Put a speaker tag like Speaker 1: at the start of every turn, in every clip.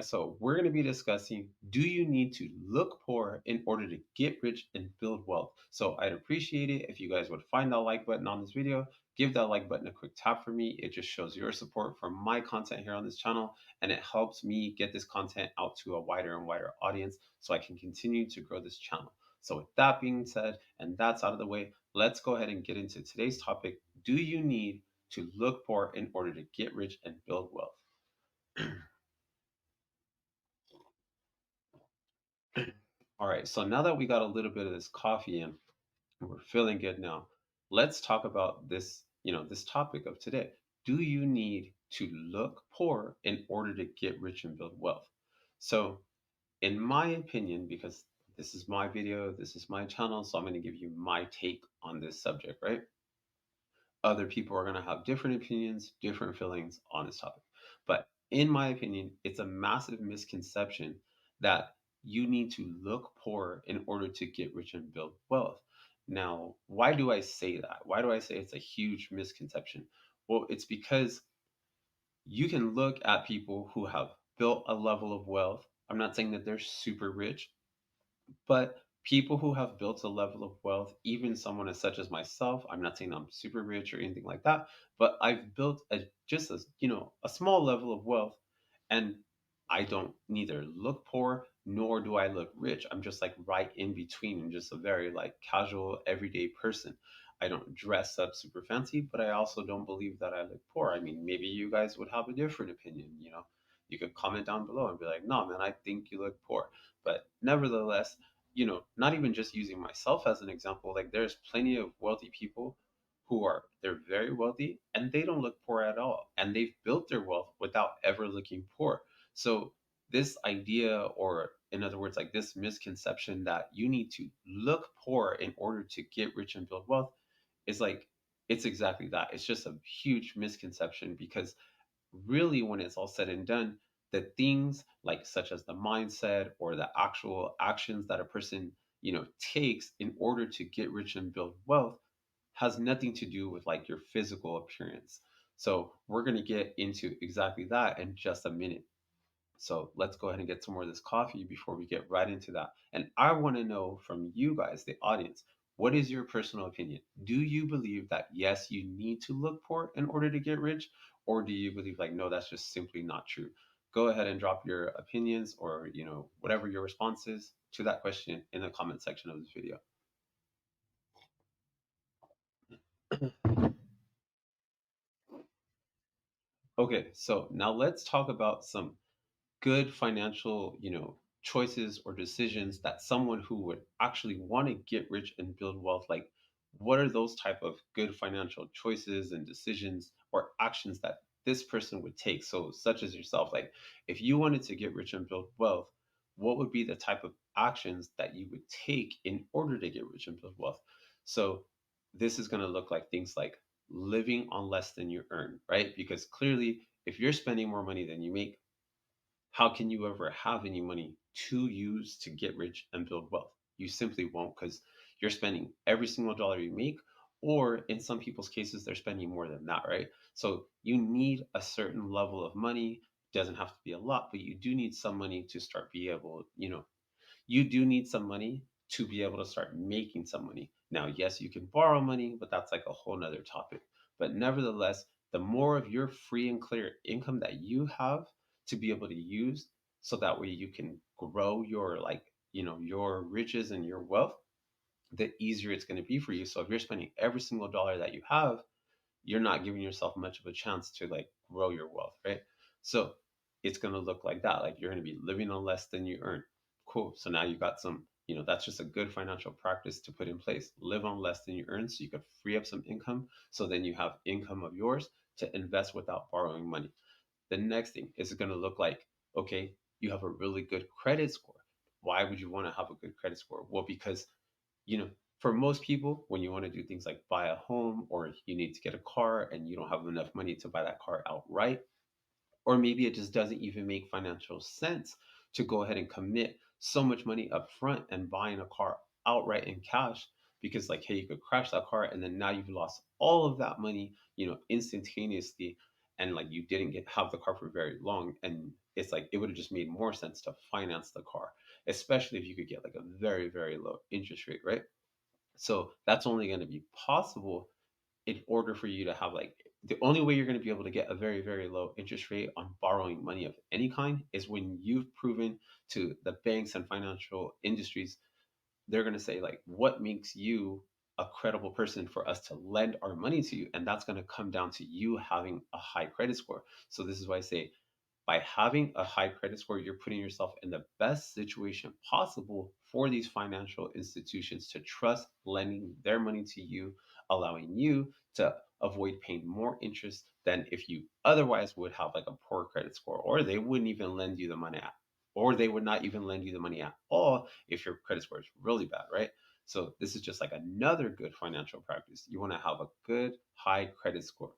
Speaker 1: So, we're going to be discussing, do you need to look poor in order to get rich and build wealth? So, I'd appreciate it if you guys would find that like button on this video, give that like button a quick tap for me. It just shows your support for my content here on this channel, and it helps me get this content out to a wider and wider audience so I can continue to grow this channel. So, with that being said, and that's out of the way, let's go ahead and get into today's topic. Do you need to look poor in order to get rich and build wealth? All right, so now that we got a little bit of this coffee in and we're feeling good now, let's talk about this, this topic of today. Do you need to look poor in order to get rich and build wealth? So, in my opinion, because this is my video, this is my channel, so I'm going to give you my take on this subject, right? Other people are going to have different opinions, different feelings on this topic. But in my opinion, it's a massive misconception that you need to look poor in order to get rich and build wealth. Now, why do I say that? Why do I say it's a huge misconception? Well, it's because you can look at people who have built a level of wealth. I'm not saying that they're super rich, but people who have built a level of wealth, even someone as such as myself, I'm not saying I'm super rich or anything like that, but I've built a just a a small level of wealth, and I don't neither look poor nor do I look rich. I'm just like right in between. I'm just a very like casual everyday person. I don't dress up super fancy, but I also don't believe that I look poor. I mean, maybe you guys would have a different opinion. You could comment down below and be like, no, man, I think you look poor. But nevertheless, not even just using myself as an example, like there's plenty of wealthy people they're very wealthy and they don't look poor at all. And they've built their wealth without ever looking poor. So this idea, or in other words, like this misconception that you need to look poor in order to get rich and build wealth is like it's exactly that. It's just a huge misconception because really when it's all said and done, the things like such as the mindset or the actual actions that a person takes in order to get rich and build wealth has nothing to do with like your physical appearance. So we're going to get into exactly that in just a minute. So let's go ahead and get some more of this coffee before we get right into that. And I want to know from you guys, the audience, what is your personal opinion? Do you believe that yes, you need to look poor in order to get rich? Or do you believe like, no, that's just simply not true? Go ahead and drop your opinions or, whatever your response is to that question in the comment section of this video. Okay, so now let's talk about some good financial, choices or decisions that someone who would actually want to get rich and build wealth, like what are those type of good financial choices and decisions or actions that this person would take? So such as yourself, like if you wanted to get rich and build wealth, what would be the type of actions that you would take in order to get rich and build wealth? So this is going to look like things like living on less than you earn, right? Because clearly if you're spending more money than you make, how can you ever have any money to use to get rich and build wealth? You simply won't, because you're spending every single dollar you make, or in some people's cases, they're spending more than that, right? So you need a certain level of money. Doesn't have to be a lot, but you do need some money to start be able, you do need some money to be able to start making some money. Now, yes, you can borrow money, but that's like a whole nother topic. But nevertheless, the more of your free and clear income that you have to be able to use, so that way you can grow your like, your riches and your wealth, the easier it's going to be for you. So if you're spending every single dollar that you have, you're not giving yourself much of a chance to like grow your wealth, right? So it's going to look like that. Like you're going to be living on less than you earn. Cool. So now you got some, that's just a good financial practice to put in place. Live on less than you earn so you could free up some income. So then you have income of yours to invest without borrowing money. The next thing is going to look like, okay, you have a really good credit score. Why would you want to have a good credit score? Well, because you know, for most people, when you want to do things like buy a home or you need to get a car and you don't have enough money to buy that car outright, or maybe it just doesn't even make financial sense to go ahead and commit so much money up front and buying a car outright in cash because like hey you could crash that car and then now you've lost all of that money instantaneously, and like you didn't get have the car for very long, and it's like it would have just made more sense to finance the car, especially if you could get like a very, very low interest rate, right? So that's only going to be possible in order for you to have like the only way you're going to be able to get a very, very low interest rate on borrowing money of any kind is when you've proven to the banks and financial industries, they're going to say like, what makes you a credible person for us to lend our money to you? And that's going to come down to you having a high credit score. So this is why I say, by having a high credit score, you're putting yourself in the best situation possible for these financial institutions to trust lending their money to you, allowing you to avoid paying more interest than if you otherwise would have like a poor credit score, or they wouldn't even lend you the money at, or they would not even lend you the money at all if your credit score is really bad, right? So this is just like another good financial practice. You want to have a good high credit score.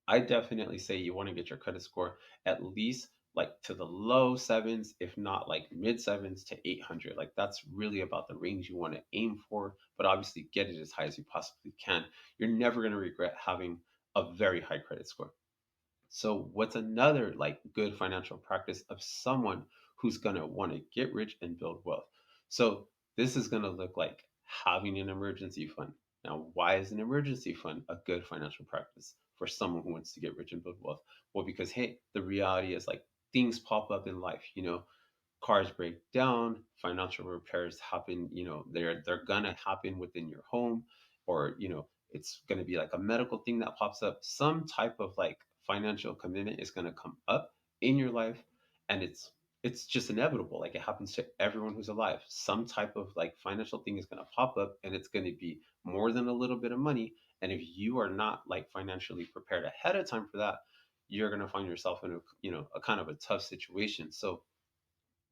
Speaker 1: I definitely say you want to get your credit score at least like to the low sevens, if not like mid sevens to 800. Like that's really about the range you want to aim for, but obviously get it as high as you possibly can. You're never going to regret having a very high credit score. So, what's another like good financial practice of someone who's going to want to get rich and build wealth? So, this is going to look like having an emergency fund. Now, why is an emergency fund a good financial practice for someone who wants to get rich and build wealth? Well, because hey, the reality is like things pop up in life, cars break down, financial repairs happen, they're gonna happen within your home, or it's gonna be like a medical thing that pops up. Some type of like financial commitment is gonna come up in your life, and it's just inevitable. Like it happens to everyone who's alive. Some type of like financial thing is gonna pop up, and it's gonna be more than a little bit of money. And if you are not like financially prepared ahead of time for that, you're gonna find yourself in a kind of a tough situation. So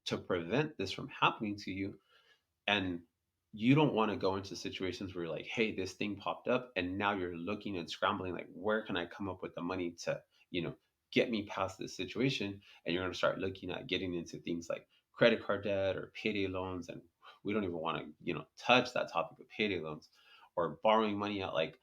Speaker 1: to prevent this from happening to you, and you don't want to go into situations where you're like, hey, this thing popped up and now you're looking and scrambling like, where can I come up with the money to you know get me past this situation? And you're going to start looking at getting into things like credit card debt or payday loans, and we don't even want to touch that topic of payday loans, or borrowing money at like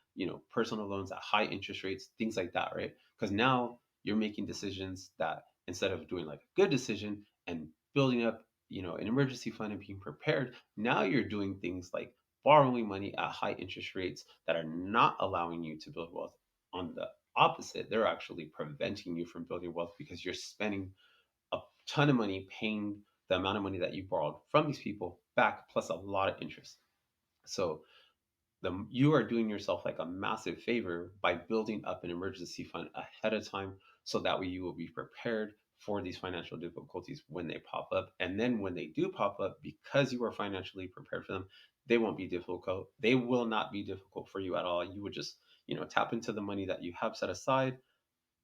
Speaker 1: personal loans at high interest rates, things like that, right? Because now you're making decisions that, instead of doing like a good decision and building up an emergency fund and being prepared, now you're doing things like borrowing money at high interest rates that are not allowing you to build wealth. On the opposite, they're actually preventing you from building wealth because you're spending a ton of money paying the amount of money that you borrowed from these people back, plus a lot of interest. So you are doing yourself like a massive favor by building up an emergency fund ahead of time, so that way you will be prepared for these financial difficulties when they pop up. And then when they do pop up, because you are financially prepared for them, they won't be difficult. They will not be difficult for you at all. You would just tap into the money that you have set aside,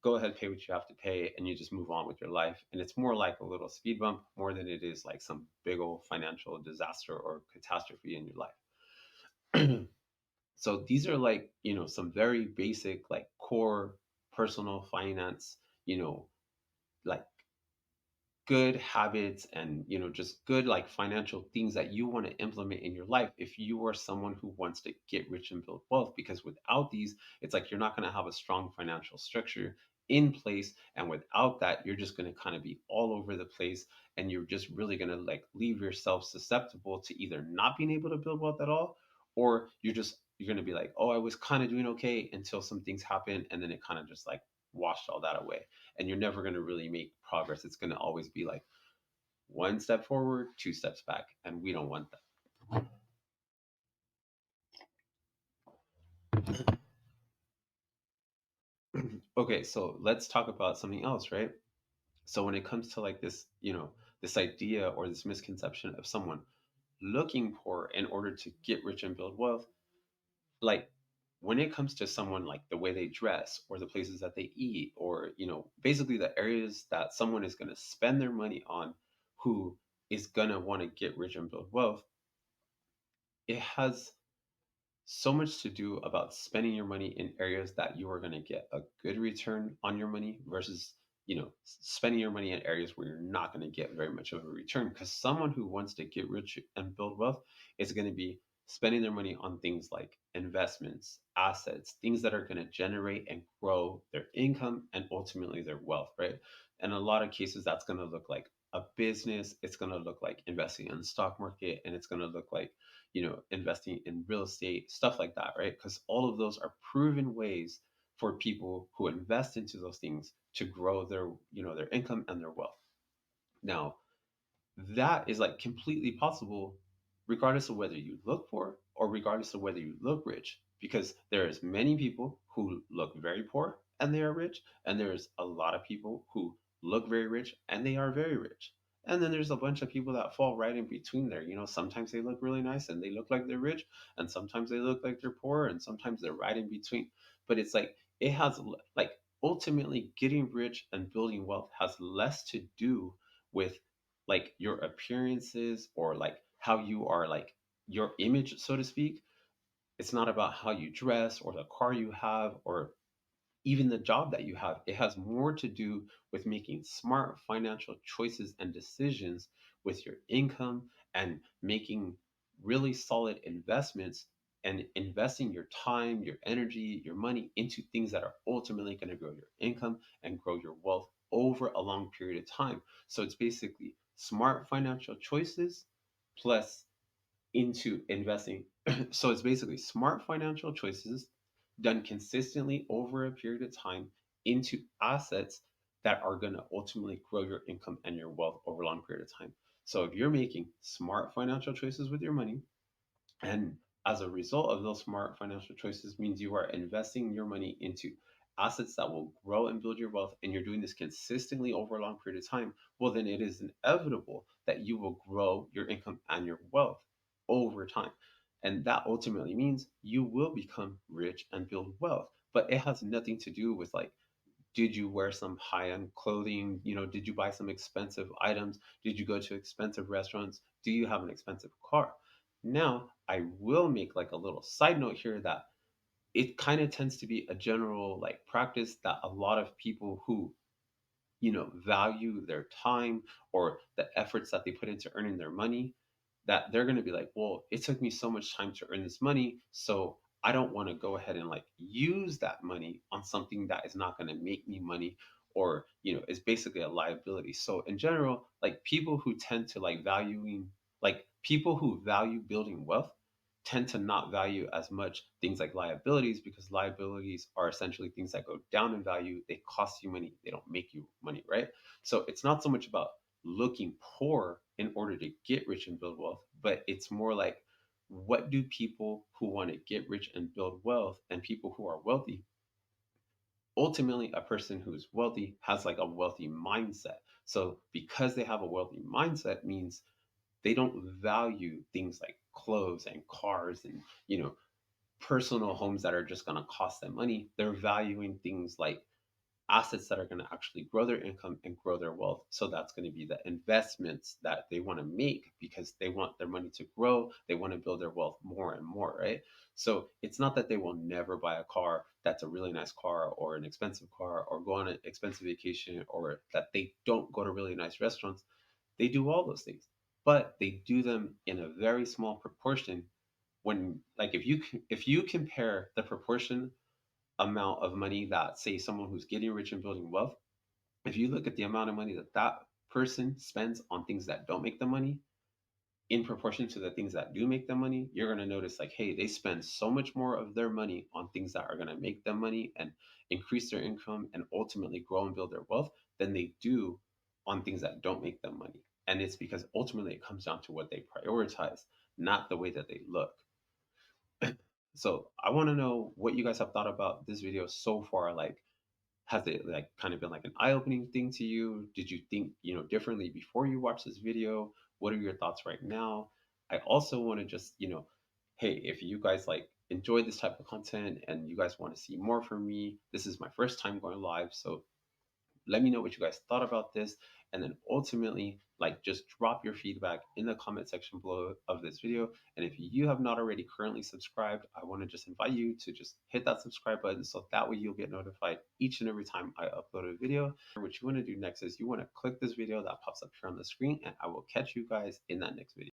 Speaker 1: go ahead, pay what you have to pay, and you just move on with your life. And it's more like a little speed bump more than it is like some big old financial disaster or catastrophe in your life. So these are like, some very basic, like core personal finance, like good habits, and just good like financial things that you want to implement in your life if you are someone who wants to get rich and build wealth. Because without these, it's like you're not going to have a strong financial structure in place, and without that you're just going to kind of be all over the place, and you're just really going to like leave yourself susceptible to either not being able to build wealth at all, or you're going to be like, oh, I was kind of doing okay until some things happen, and then it kind of just like washed all that away, and you're never going to really make progress. It's going to always be like one step forward, two steps back, and we don't want that. Okay, so let's talk about something else, right? So when it comes to like this, this idea or this misconception of someone looking poor in order to get rich and build wealth, like when it comes to someone, like the way they dress or the places that they eat, or basically the areas that someone is going to spend their money on, who is going to want to get rich and build wealth, it has so much to do about spending your money in areas that you are going to get a good return on your money versus spending your money in areas where you're not going to get very much of a return. Because someone who wants to get rich and build wealth is going to be spending their money on things like investments, assets, things that are going to generate and grow their income and ultimately their wealth, right? And in a lot of cases, that's going to look like a business. It's going to look like investing in the stock market, and it's going to look like, investing in real estate, stuff like that, right? Because all of those are proven ways for people who invest into those things to grow their, their income and their wealth. Now, that is like completely possible regardless of whether you look poor or regardless of whether you look rich, because there's many people who look very poor and they are rich, and there's a lot of people who look very rich and they are very rich, and then there's a bunch of people that fall right in between there. Sometimes they look really nice and they look like they're rich, and sometimes they look like they're poor, and sometimes they're right in between. But it's like it has like ultimately getting rich and building wealth has less to do with like your appearances or like how you are, like your image, so to speak. It's not about how you dress or the car you have or even the job that you have. It has more to do with making smart financial choices and decisions with your income, and making really solid investments, and investing your time, your energy, your money into things that are ultimately going to grow your income and grow your wealth over a long period of time. So it's basically smart financial choices plus into investing. So it's basically smart financial choices done consistently over a period of time into assets that are going to ultimately grow your income and your wealth over a long period of time. So if you're making smart financial choices with your money, and as a result of those smart financial choices means you are investing your money into assets that will grow and build your wealth, and you're doing this consistently over a long period of time, well, then it is inevitable that you will grow your income and your wealth over time. And that ultimately means you will become rich and build wealth. But it has nothing to do with like, did you wear some high-end clothing? Did you buy some expensive items? Did you go to expensive restaurants? Do you have an expensive car? Now, I will make like a little side note here that it kind of tends to be a general like practice that a lot of people who value their time or the efforts that they put into earning their money, that they're going to be like, well, it took me so much time to earn this money, so I don't want to go ahead and like use that money on something that is not going to make me money, or is basically a liability. So in general, like people who tend to like valuing, like people who value building wealth tend to not value as much things like liabilities, because liabilities are essentially things that go down in value. They cost you money, they don't make you money, right? So it's not so much about looking poor in order to get rich and build wealth, but it's more like, what do people who want to get rich and build wealth and people who are wealthy, ultimately a person who's wealthy has like a wealthy mindset. So because they have a wealthy mindset means they don't value things like clothes and cars and personal homes that are just going to cost them money. They're valuing things like assets that are going to actually grow their income and grow their wealth. So that's going to be the investments that they want to make, because they want their money to grow. They want to build their wealth more and more, right? So it's not that they will never buy a car that's a really nice car or an expensive car, or go on an expensive vacation, or that they don't go to really nice restaurants. They do all those things, but they do them in a very small proportion. When like if you compare the proportion amount of money that, say, someone who's getting rich and building wealth, if you look at the amount of money that that person spends on things that don't make them money in proportion to the things that do make them money, you're going to notice like, hey, they spend so much more of their money on things that are going to make them money and increase their income and ultimately grow and build their wealth than they do on things that don't make them money. And it's because ultimately it comes down to what they prioritize, not the way that they look. So I want to know what you guys have thought about this video so far. Like, has it like kind of been like an eye-opening thing to you? Did you think, differently before you watched this video? What are your thoughts right now? I also want to just, hey, if you guys like enjoy this type of content and you guys want to see more from me, this is my first time going live. So let me know what you guys thought about this, and then ultimately like just drop your feedback in the comment section below of this video. And if you have not already currently subscribed, I want to just invite you to just hit that subscribe button, so that way you'll get notified each and every time I upload a video. What you want to do next is you want to click this video that pops up here on the screen, and I will catch you guys in that next video.